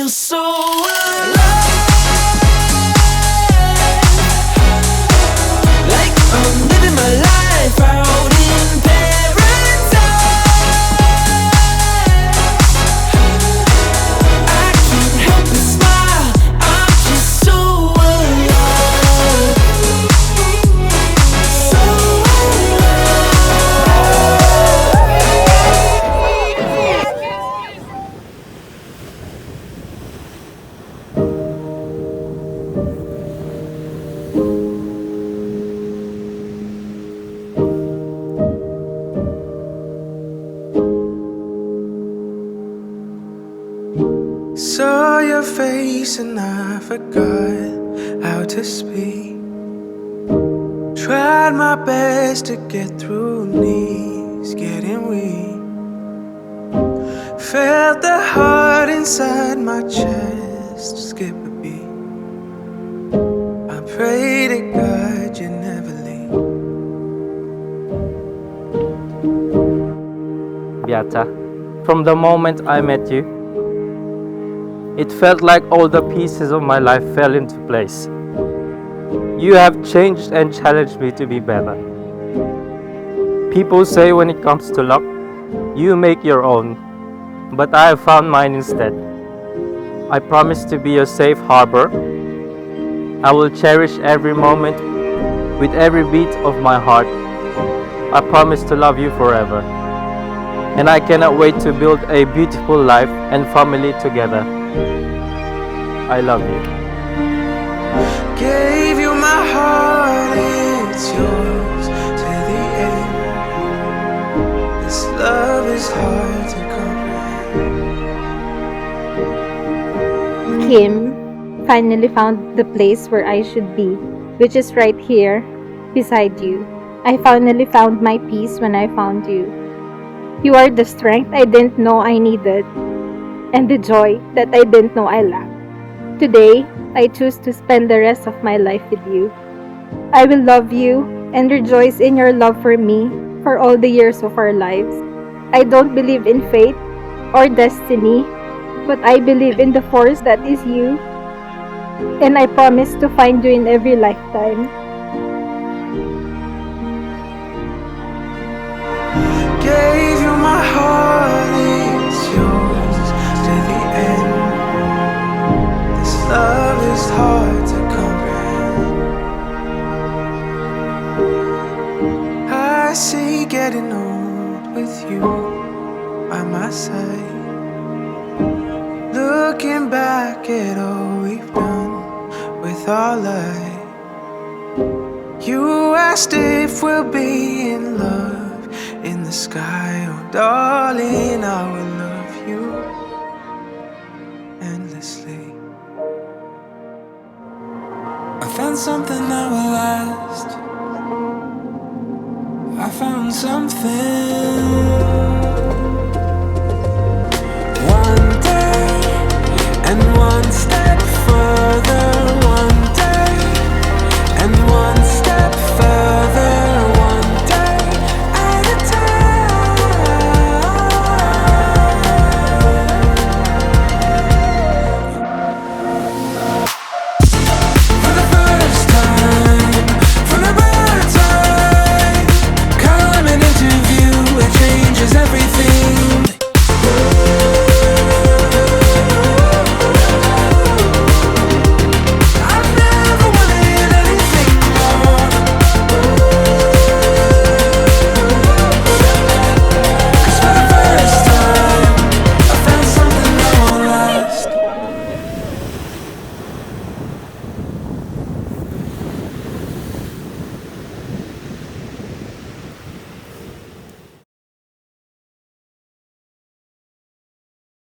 so alive, like I'm living my life out in paradise. I can't help but smile, I'm just so alive, so saw your face and I forgot how to speak. Tried my best to get through, knees getting weak. Felt the heart inside my chest skip a beat. I pray to God you never leave. Beata, from the moment I met you, it felt like all the pieces of my life fell into place. You have changed and challenged me to be better. People say when it comes to luck, you make your own, but I have found mine instead. I promise to be a safe harbor. I will cherish every moment with every beat of my heart. I promise to love you forever. And I cannot wait to build a beautiful life and family together. I love you. Gave you my heart, it's yours to the end. This love is hard to comprehend. Kim finally found the place where I should be, which is right here, beside you. I finally found my peace when I found you. You are the strength I didn't know I needed, and the joy that I didn't know I lacked. Today, I choose to spend the rest of my life with you. I will love you and rejoice in your love for me for all the years of our lives. I don't believe in fate or destiny, but I believe in the force that is you, and I promise to find you in every lifetime. Gave you my heart, it's yours to the end. This love is hard to comprehend. I see getting old with you by my side. Looking back at all we've done with our life. You asked if we'll be in love in the sky. Oh darling, I will love you endlessly. I found something that will last. I found something